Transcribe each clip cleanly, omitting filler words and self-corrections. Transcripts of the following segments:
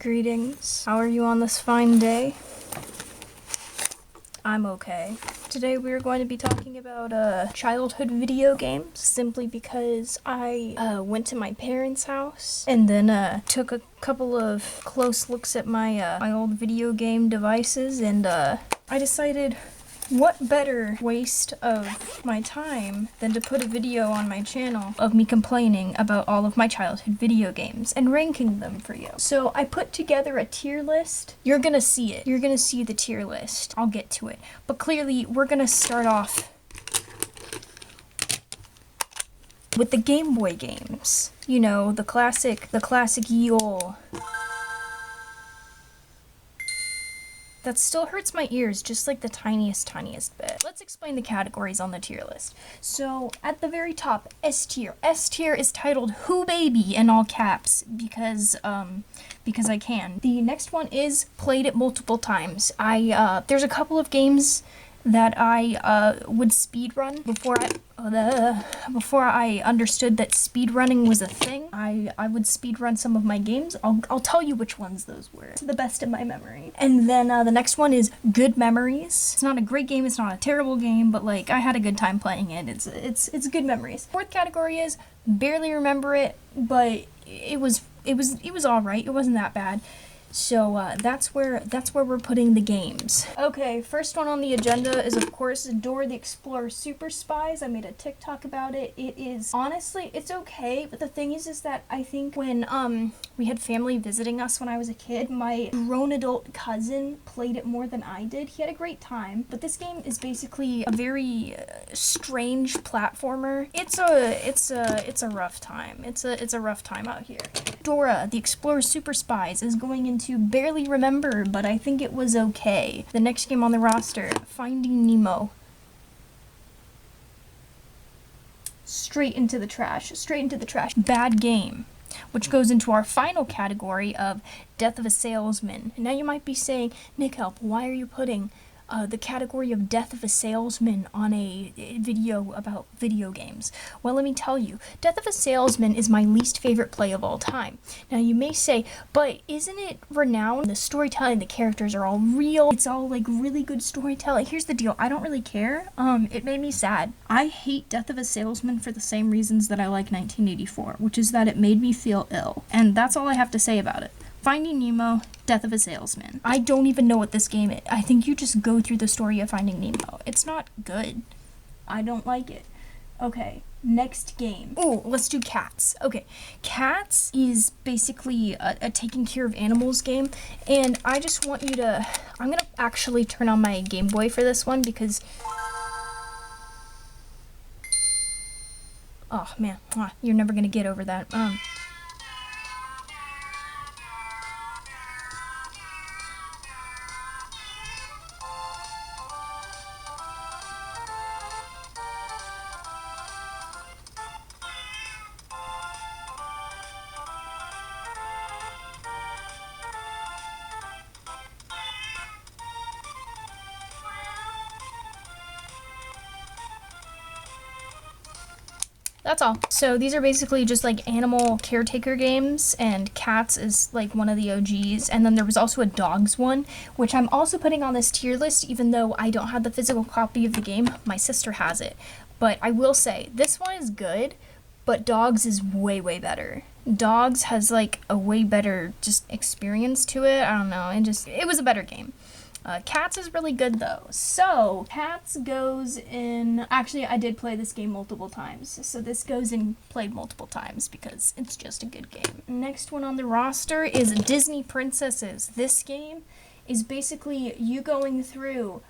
Greetings. How are you on this fine day? I'm okay. Today we are going to be talking about childhood video games, simply because I went to my parents' house and then took a couple of close looks at my old video game devices, and I decided, what better waste of my time than to put a video on my channel of me complaining about all of my childhood video games and ranking them for you. So I put together a tier list. You're gonna see it. You're gonna see the tier list. I'll get to it. But clearly, we're gonna start off with the Game Boy games. You know, the classic ye ol'. That still hurts my ears, just like the tiniest bit. Let's explain the categories on the tier list. So, at the very top, S tier. S tier is titled Who Baby in all caps, because I can. The next one is Played It Multiple Times. There's a couple of games that I would speedrun before I understood that speedrunning was a thing. I would speedrun some of my games. I'll tell you which ones those were, to the best of my memory. And then the next one is Good Memories. It's not a great game, it's not a terrible game, but like, I had a good time playing it. It's good memories. Fourth category is Barely Remember It, but it was alright. It wasn't that bad. So that's where we're putting the games. Okay, first one on the agenda is, of course, Dora the Explorer Super Spies. I made a TikTok about it. It is, honestly, it's okay, but the thing is that I think when we had family visiting us when I was a kid, my grown adult cousin played it more than I did. He had a great time, but this game is basically a very strange platformer. It's a rough time. It's a rough time out here. Dora the Explorer Super Spies is going into Barely Remember, but I think it was okay. The next game on the roster, Finding Nemo. Straight into the trash. Bad game. Which goes into our final category of Death of a Salesman. Now you might be saying, Nick Help, why are you putting the category of Death of a Salesman on a video about video games? Well, let me tell you, Death of a Salesman is my least favorite play of all time. Now, you may say, but isn't it renowned? The storytelling, the characters are all real. It's all like really good storytelling. Here's the deal, I don't really care. It made me sad. I hate Death of a Salesman for the same reasons that I like 1984, which is that it made me feel ill. And that's all I have to say about it. Finding Nemo, Death of a Salesman. I don't even know what this game is. I think you just go through the story of Finding Nemo. It's not good. I don't like it. Okay, next game. Oh, let's do Cats. Okay, Cats is basically a taking care of animals game, and I just want you to... I'm gonna actually turn on my Game Boy for this one, because... Oh, man. You're never gonna get over that. That's all. So these are basically just like animal caretaker games, and Cats is like one of the OGs. And then there was also a Dogs one, which I'm also putting on this tier list, even though I don't have the physical copy of the game. My sister has it. But I will say, this one is good, but Dogs is way better. Dogs has like a way better just experience to it. I don't know, it was a better game. Cats is really good though. So, Cats goes in... Actually, I did play this game multiple times. So this goes in played multiple times because it's just a good game. Next one on the roster is Disney Princesses. This game is basically you going through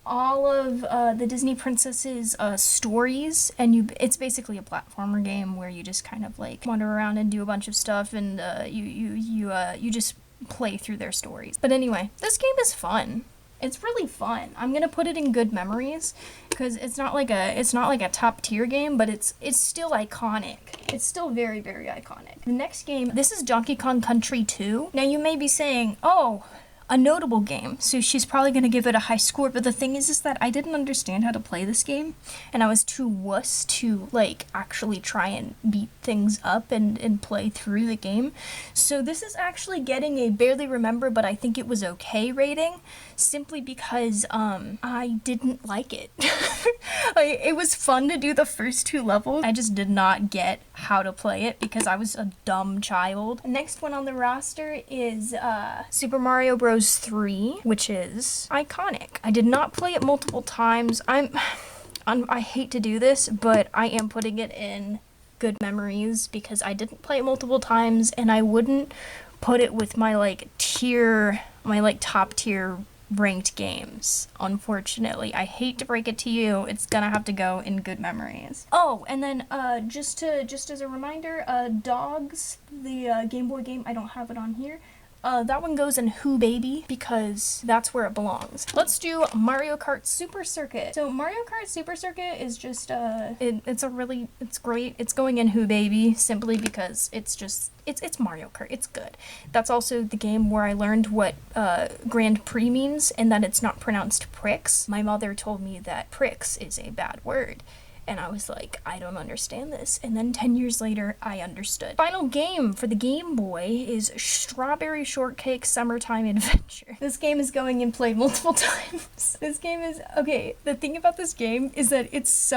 all of the Disney Princesses stories, and it's basically a platformer game where you just kind of like wander around and do a bunch of stuff, and you just play through their stories. But anyway, this game is fun. It's really fun. I'm gonna put it in good memories because it's not like a top tier game, but it's still iconic. It's still very iconic. The next game, this is Donkey Kong Country 2. Now you may be saying, oh, a notable game, so she's probably gonna give it a high score. But the thing is that I didn't understand how to play this game, and I was too wuss to like actually try and beat things up and play through the game. So this is actually getting a barely remember, but I think it was okay rating, simply because I didn't like it. Like, it was fun to do the first 2 levels. I just did not get how to play it because I was a dumb child. Next one on the roster is Super Mario Bros. 3, which is iconic. I did not play it multiple times. I hate to do this, but I am putting it in good memories because I didn't play it multiple times, and I wouldn't put it with my top tier ranked games. Unfortunately, I hate to break it to you, it's gonna have to go in good memories. Oh, and then just as a reminder, Dogs, the Game Boy game, I don't have it on here. That one goes in Who Baby because that's where it belongs. Let's do Mario Kart Super Circuit. So Mario Kart Super Circuit is just it's great. It's going in Who Baby simply because it's Mario Kart. It's good. That's also the game where I learned what Grand Prix means and that it's not pronounced pricks. My mother told me that pricks is a bad word. And I was like, I don't understand this. And then 10 years later, I understood. Final game for the Game Boy is Strawberry Shortcake Summertime Adventure. This game is going and played multiple times. This game is, okay, the thing about this game is that it's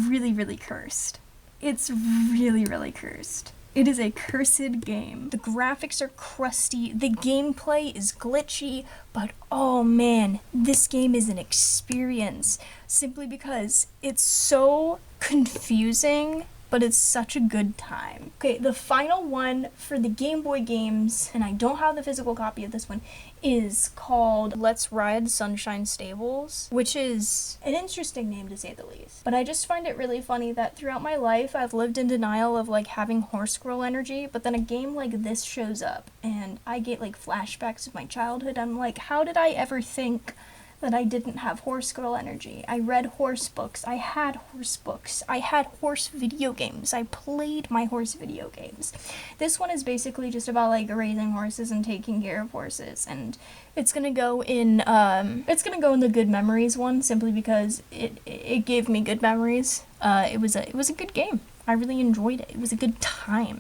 really, really cursed. It's really, really cursed. It is a cursed game. The graphics are crusty, the gameplay is glitchy, but oh man, this game is an experience simply because it's so confusing, but it's such a good time. Okay, the final one for the Game Boy games, and I don't have the physical copy of this one, is called Let's Ride Sunshine Stables, which is an interesting name to say the least. But I just find it really funny that throughout my life, I've lived in denial of like having horse squirrel energy, but then a game like this shows up and I get like flashbacks of my childhood. I'm like, how did I ever think that I didn't have horse squirrel energy? I read horse books, I had horse books, I had horse video games, I played my horse video games. This one is basically just about like raising horses and taking care of horses, and it's gonna go in the good memories one simply because it gave me good memories. It was a good game. I really enjoyed it. It was a good time.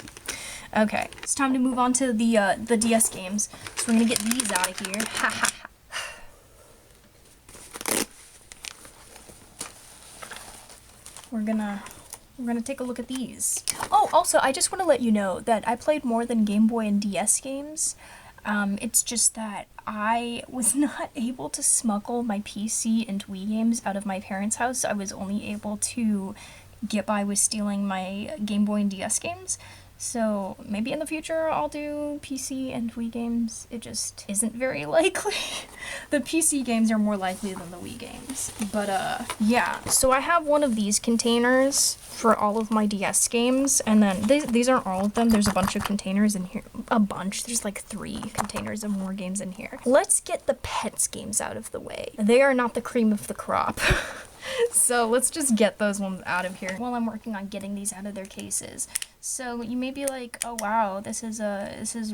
Okay, it's time to move on to the DS games. So we're gonna get these out of here. Ha ha ha. We're gonna take a look at these. Oh, also, I just want to let you know that I played more than Game Boy and DS games. It's just that I was not able to smuggle my PC and Wii games out of my parents' house. I was only able to get by with stealing my Game Boy and DS games. So maybe in the future I'll do PC and Wii games. It just isn't very likely. The PC games are more likely than the Wii games. But yeah. So I have one of these containers for all of my DS games, and then these aren't all of them. There's a bunch of containers in here. A bunch. There's like 3 containers of more games in here. Let's get the Pets games out of the way. They are not the cream of the crop. So let's just get those ones out of here while I'm working on getting these out of their cases. So you may be like, oh wow, this is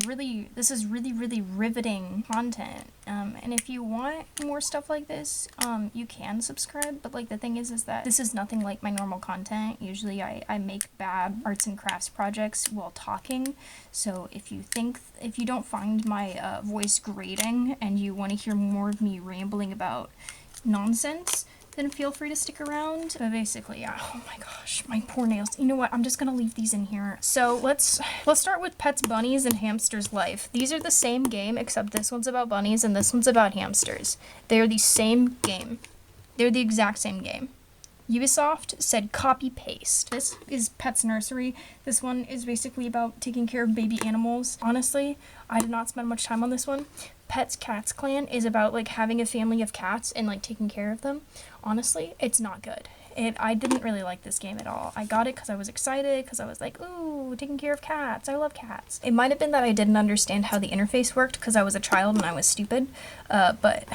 really riveting content. And if you want more stuff like this, you can subscribe. But like the thing is that this is nothing like my normal content. Usually I make bad arts and crafts projects while talking. So if you don't find my voice grating and you want to hear more of me rambling about nonsense, then feel free to stick around. But basically, yeah, oh my gosh, my poor nails. You know what, I'm just gonna leave these in here. So let's start with Pets, Bunnies, and Hamsters Life. These are the same game, except this one's about bunnies and this one's about hamsters. They're the same game. They're the exact same game. Ubisoft said copy paste. This is Pets Nursery. This one is basically about taking care of baby animals. Honestly, I did not spend much time on this one. Pets Cats Clan is about like having a family of cats and like taking care of them. Honestly, it's not good. I didn't really like this game at all. I got it because I was excited, because I was like, ooh, taking care of cats. I love cats. It might have been that I didn't understand how the interface worked because I was a child and I was stupid, but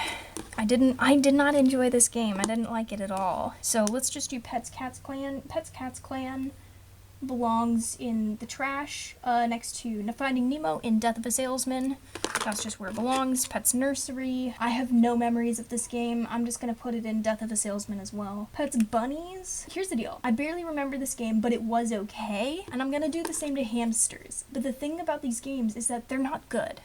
I did not enjoy this game. I didn't like it at all. So let's just do Pets Cats Clan. Pets Cats Clan belongs in the trash next to Finding Nemo in Death of a Salesman. That's just where it belongs. Pets Nursery. I have no memories of this game. I'm just gonna put it in Death of a Salesman as well. Pets Bunnies. Here's the deal. I barely remember this game, but it was okay. And I'm gonna do the same to Hamsters. But the thing about these games is that they're not good.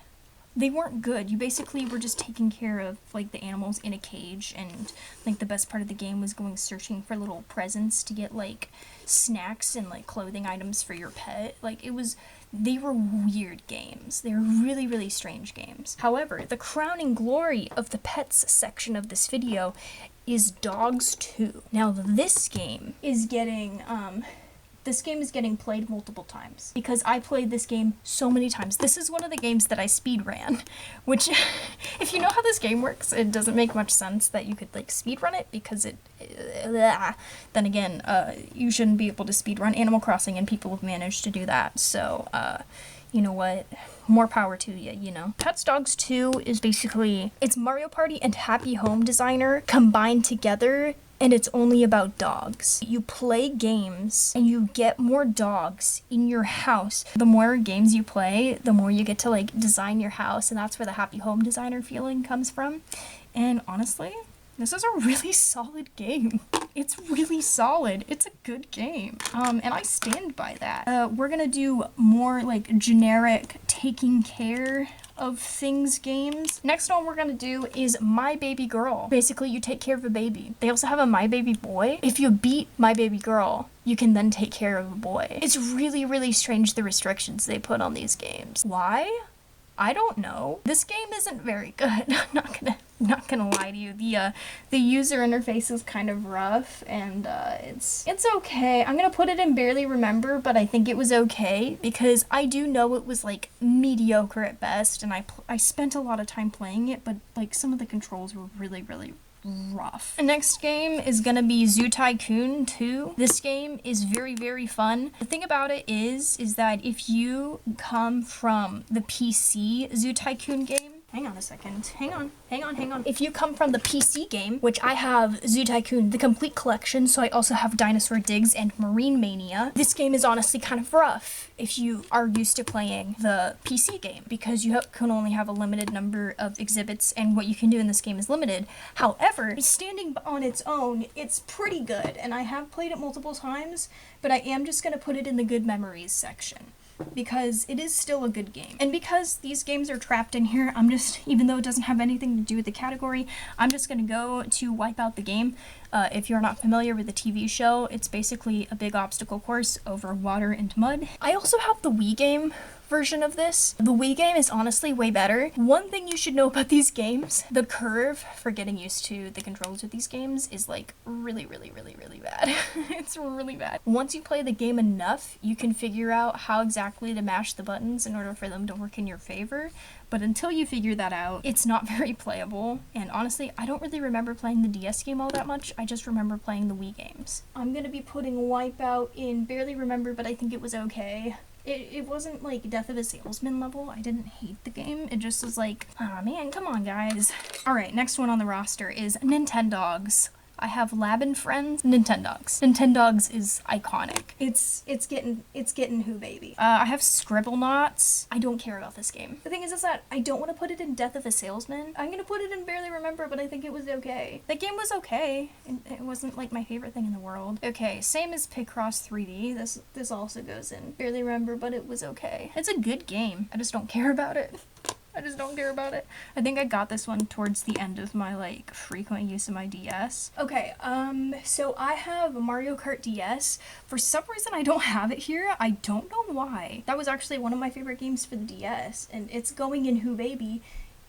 They weren't good. You basically were just taking care of like the animals in a cage, and like the best part of the game was going searching for little presents to get like snacks and like clothing items for your pet. Like they were weird games. They were really, really strange games. However, the crowning glory of the pets section of this video is Dogs 2. Now this game is getting played multiple times because I played this game so many times. This is one of the games that I speed ran, which if you know how this game works, it doesn't make much sense that you could like speed run it because then again, you shouldn't be able to speed run Animal Crossing, and people have managed to do that. So, you know what? More power to you, you know. Pets Dogs 2 is basically, it's Mario Party and Happy Home Designer combined together, and it's only about dogs. You play games and you get more dogs in your house. The more games you play, the more you get to like design your house, and that's where the Happy Home Designer feeling comes from. And honestly, this is a really solid game. It's really solid. It's a good game. And I stand by that. We're gonna do more like generic taking care of things games. Next one we're gonna do is My Baby Girl. Basically, you take care of a baby. They also have a My Baby Boy. If you beat My Baby Girl, you can then take care of a boy. It's really, really strange the restrictions they put on these games. Why? I don't know. This game isn't very good. I'm not gonna lie to you. The user interface is kind of rough, and it's okay. I'm gonna put it in barely remember, but I think it was okay because I do know it was like mediocre at best, and I spent a lot of time playing it, but like some of the controls were really, really rough. The next game is gonna be Zoo Tycoon 2. This game is very, very fun. The thing about it is that if you come from the PC Zoo Tycoon game, hang on a second. Hang on. If you come from the PC game, which I have Zoo Tycoon, the complete collection, so I also have Dinosaur Digs and Marine Mania, this game is honestly kind of rough if you are used to playing the PC game because you can only have a limited number of exhibits, and what you can do in this game is limited. However, standing on its own, it's pretty good, and I have played it multiple times, but I am just going to put it in the good memories section, because it is still a good game. And because these games are trapped in here, I'm just, even though it doesn't have anything to do with the category, I'm just gonna go to Wipe Out the Game. If you're not familiar with the TV show, it's basically a big obstacle course over water and mud. I also have the Wii game version of this. The Wii game is honestly way better. One thing you should know about these games, the curve for getting used to the controls with these games is like really, really, really, really bad. It's really bad. Once you play the game enough, you can figure out how exactly to mash the buttons in order for them to work in your favor. But until you figure that out, it's not very playable. And honestly, I don't really remember playing the DS game all that much. I just remember playing the Wii games. I'm gonna be putting Wipeout in barely remember, but I think it was okay. It wasn't like Death of a Salesman level. I didn't hate the game. It just was like, oh man, come on guys. Alright, next one on the roster is Nintendogs. I have Lab and Friends, Nintendogs. Nintendogs is iconic. It's getting who baby. I have Scribblenauts. I don't care about this game. The thing is that I don't want to put it in Death of a Salesman. I'm gonna put it in Barely Remember, but I think it was okay. The game was okay. It wasn't like my favorite thing in the world. Okay, same as Picross 3D. This also goes in Barely Remember, but it was okay. It's a good game. I just don't care about it. I just don't care about it. I think I got this one towards the end of my like frequent use of my DS. Okay, so I have Mario Kart DS. For some reason I don't have it here. I don't know why. That was actually one of my favorite games for the DS, and it's going in Who Baby,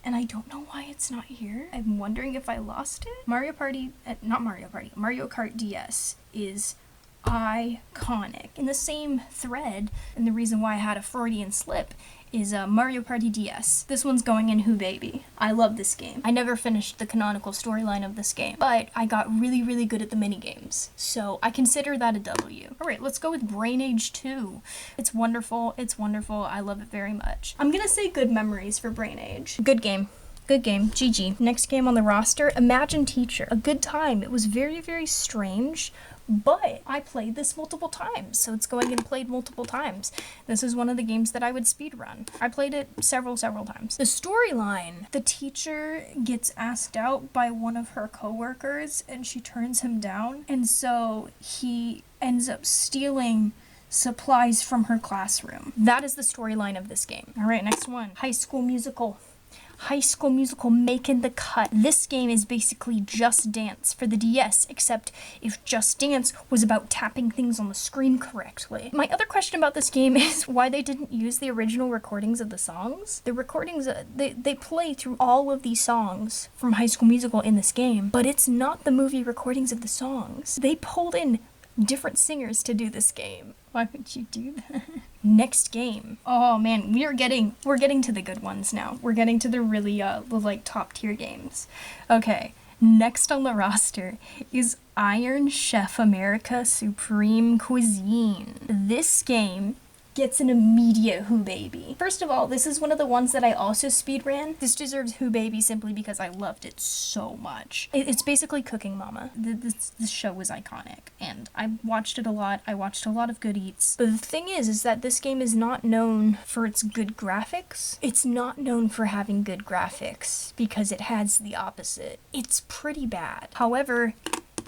and I don't know why it's not here. I'm wondering if I lost it. Mario Kart DS is iconic. In the same thread, and the reason why I had a Freudian slip is Mario Party DS. This one's going in Who Baby. I love this game. I never finished the canonical storyline of this game, but I got really, really good at the minigames, so I consider that a W. Alright, let's go with Brain Age 2. It's wonderful. It's wonderful. I love it very much. I'm gonna say good memories for Brain Age. Good game. Good game. GG. Next game on the roster, Imagine Teacher. A good time. It was very, very strange, but I played this multiple times, so it's going and played multiple times. This is one of the games that I would speedrun. I played it several times. The storyline, the teacher gets asked out by one of her coworkers and she turns him down, and so he ends up stealing supplies from her classroom. That is the storyline of this game. All right, next one. High School Musical. High School Musical making the cut. This game is basically Just Dance for the DS, except if Just Dance was about tapping things on the screen correctly. My other question about this game is why they didn't use the original recordings of the songs. The recordings, they play through all of these songs from High School Musical in this game, but it's not the movie recordings of the songs. They pulled in different singers to do this game. Why would you do that? Next game. Oh man, we're getting to the good ones now. We're getting to the really like top tier games. Okay, next on the roster is Iron Chef America Supreme Cuisine. This game gets an immediate Who Baby. First of all, this is one of the ones that I also speedran. This deserves Who Baby simply because I loved it so much. It's basically Cooking Mama. This show was iconic, and I watched it a lot. I watched a lot of Good Eats. But the thing is that this game is not known for its good graphics. It's not known for having good graphics because it has the opposite. It's pretty bad. However,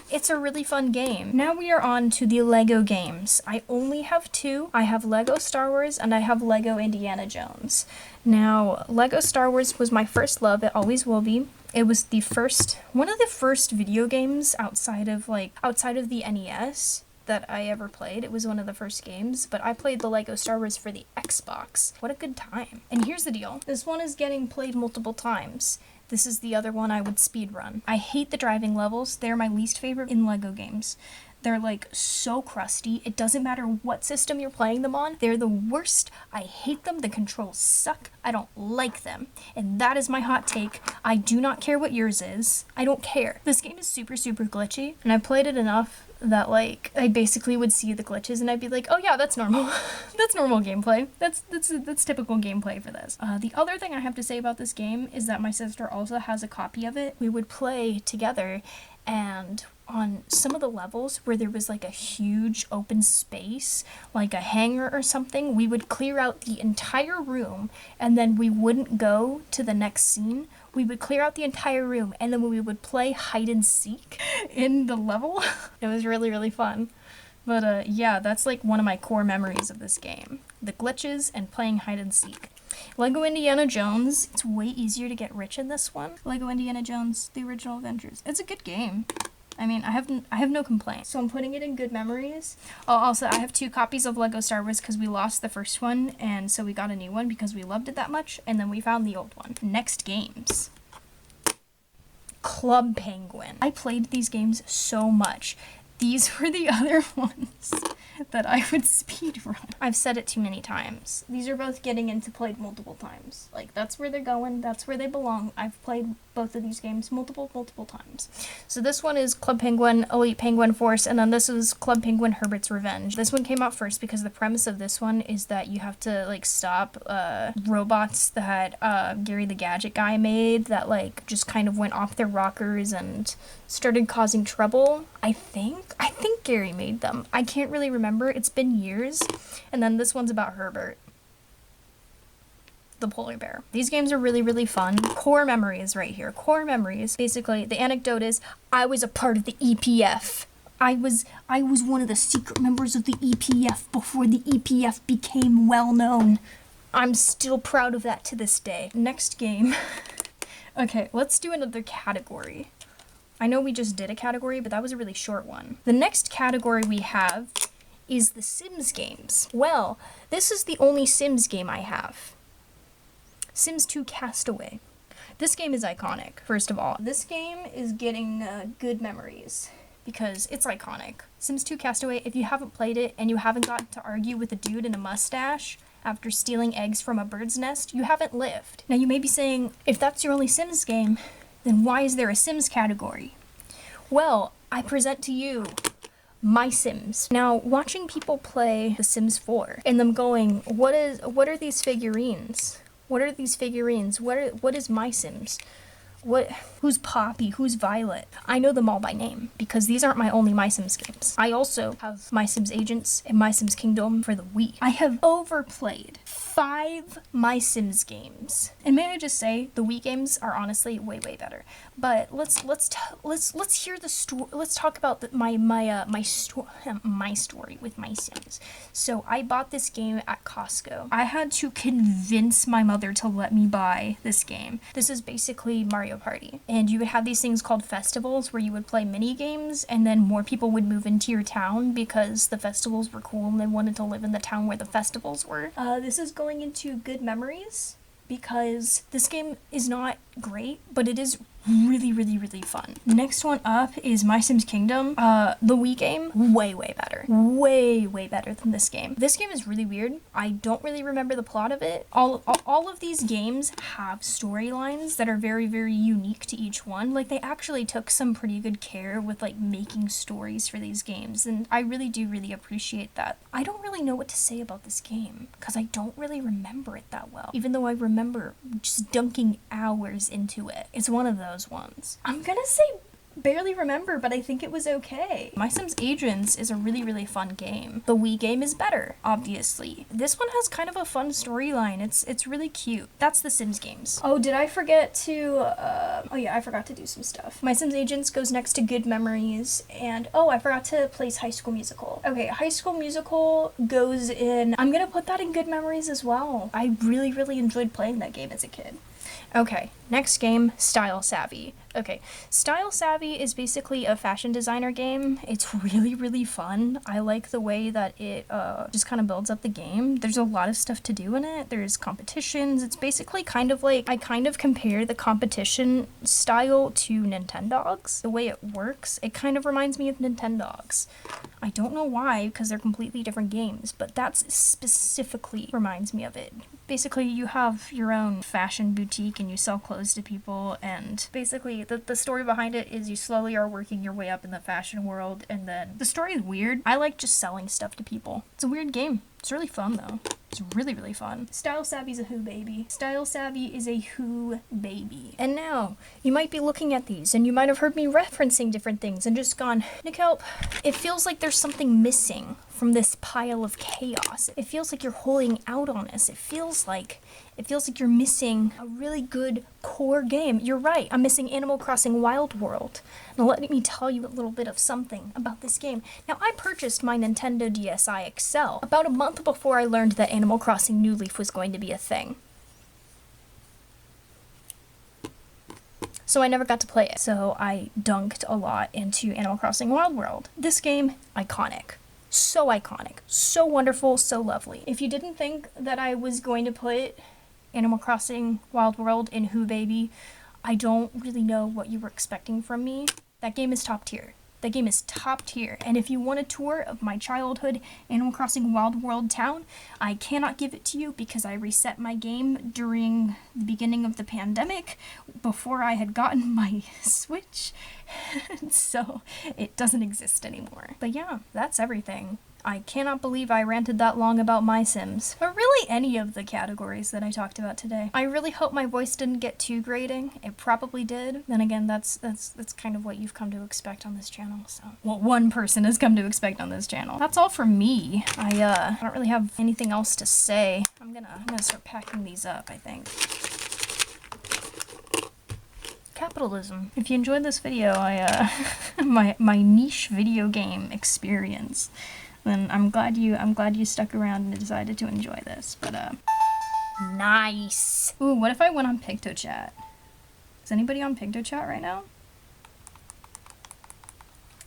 it's a really fun game. Now we are on to the Lego games. I only have two. I have Lego Star Wars and I have Lego Indiana Jones. Now, Lego Star Wars was my first love. It always will be. It was one of the first video games outside of the NES that I ever played. It was one of the first games, but I played the Lego Star Wars for the Xbox. What a good time. And here's the deal. This one is getting played multiple times. This is the other one I would speedrun. I hate the driving levels. They're my least favorite in Lego games. They're like so crusty. It doesn't matter what system you're playing them on. They're the worst. I hate them. The controls suck. I don't like them. And that is my hot take. I do not care what yours is. I don't care. This game is super glitchy, and I played it enough that like I basically would see the glitches and I'd be like, oh yeah, that's normal. That's normal gameplay. That's typical gameplay for this. The other thing I have to say about this game is that my sister also has a copy of it. We would play together, and on some of the levels where there was like a huge open space, like a hangar or something, we would clear out the entire room and then we wouldn't go to the next scene. We would clear out the entire room and then we would play hide and seek in the level. It was really fun. But yeah, that's like one of my core memories of this game. The glitches and playing hide and seek. Lego Indiana Jones, it's way easier to get rich in this one. Lego Indiana Jones, The Original Adventures. It's a good game. I mean, I have no complaints. So I'm putting it in good memories. Oh, also, I have 2 copies of Lego Star Wars because we lost the first one, and so we got a new one because we loved it that much, and then we found the old one. Next games. Club Penguin. I played these games so much. These were the other ones that I would speedrun. I've said it too many times. These are both getting into played multiple times. Like, that's where they're going. That's where they belong. I've played both of these games multiple times. So this one is Club Penguin, Elite Penguin Force, and then this is Club Penguin Herbert's Revenge. This one came out first because the premise of this one is that you have to, like, stop robots that Gary the Gadget guy made that, like, just kind of went off their rockers and started causing trouble. I think Gary made them. I can't really remember. It's been years. And then this one's about Herbert, the polar bear. These games are really fun. Core memories right here. Core memories. Basically, the anecdote is I was a part of the EPF. I was one of the secret members of the EPF before the EPF became well known. I'm still proud of that to this day. Next game. Okay, let's do another category. I know we just did a category, but that was a really short one. The next category we have is the Sims games. Well, this is the only Sims game I have. Sims 2 Castaway. This game is iconic, first of all. This game is getting good memories because it's iconic. Sims 2 Castaway, if you haven't played it and you haven't gotten to argue with a dude in a mustache after stealing eggs from a bird's nest, you haven't lived. Now you may be saying, if that's your only Sims game, then why is there a Sims category? Well, I present to you my Sims. Now, watching people play The Sims 4 and them going, what are these figurines? What are these figurines? What is my Sims? Who's Poppy? Who's Violet? I know them all by name because these aren't my only My Sims games. I also have My Sims Agents and My Sims Kingdom for the Wii. I have overplayed 5 My Sims games. And may I just say, the Wii games are honestly way better. But let's hear the story. Let's talk about my story with My Sims. So I bought this game at Costco. I had to convince my mother to let me buy this game. This is basically Mario Party. And you would have these things called festivals where you would play mini games and then more people would move into your town because the festivals were cool and they wanted to live in the town where the festivals were. This is going into good memories because this game is not great, but it is really fun. Next one up is My Sims Kingdom. The Wii game, way better. Way better than this game. This game is really weird. I don't really remember the plot of it. All of these games have storylines that are very unique to each one. Like, they actually took some pretty good care with, like, making stories for these games, and I really do appreciate that. I don't really know what to say about this game, because I don't really remember it that well, even though I remember just dunking hours into it. It's one of those ones. I'm gonna say barely remember, but I think it was okay. My Sims Agents is a really fun game. The Wii game is better, obviously. This one has kind of a fun storyline. It's really cute. That's the Sims games. Oh, did I forget to, oh yeah, I forgot to do some stuff. My Sims Agents goes next to Good Memories, and oh, I forgot to place High School Musical. Okay, High School Musical goes in, I'm gonna put that in Good Memories as well. I really enjoyed playing that game as a kid. Okay, next game, Style Savvy. Okay, Style Savvy is basically a fashion designer game. It's really fun. I like the way that it just kind of builds up the game. There's a lot of stuff to do in it. There's competitions. It's basically kind of like, I kind of compare the competition style to Nintendogs. The way it works, it kind of reminds me of Nintendogs. I don't know why, because they're completely different games, but that's specifically reminds me of it. Basically, you have your own fashion boutique and you sell clothes to people, and basically the story behind it is you slowly are working your way up in the fashion world, and then the story is weird. I like just selling stuff to people. It's a weird game. It's really fun though. It's really fun. Style Savvy's a who baby. Style Savvy is a who baby. And now, you might be looking at these and you might have heard me referencing different things and just gone, Nikelp, it feels like there's something missing from this pile of chaos. It feels like you're holding out on us. It feels like you're missing a really good core game. You're right, I'm missing Animal Crossing Wild World. Now let me tell you a little bit of something about this game. Now, I purchased my Nintendo DSi XL about a month before I learned that Animal Crossing New Leaf was going to be a thing. So I never got to play it. So I dunked a lot into Animal Crossing Wild World. This game, iconic. So iconic, so wonderful, so lovely. If you didn't think that I was going to put Animal Crossing Wild World in Who Baby, I don't really know what you were expecting from me. That game is top tier. That game is top tier, and if you want a tour of my childhood Animal Crossing Wild World town, I cannot give it to you because I reset my game during the beginning of the pandemic before I had gotten my Switch, so it doesn't exist anymore. But yeah, that's everything. I cannot believe I ranted that long about My Sims, but really any of the categories that I talked about today. I really hope my voice didn't get too grating. It probably did. Then again, that's kind of what you've come to expect on this channel, so. What one person has come to expect on this channel. That's all for me. I don't really have anything else to say. I'm gonna start packing these up, I think. Capitalism. If you enjoyed this video, my niche video game experience, then I'm glad you stuck around and decided to enjoy this. But nice. Ooh, what if I went on PictoChat? Is anybody on PictoChat right now?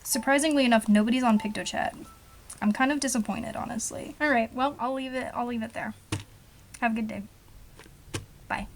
Surprisingly enough, nobody's on PictoChat. I'm kind of disappointed, honestly. All right, well, I'll leave it there. Have a good day. Bye.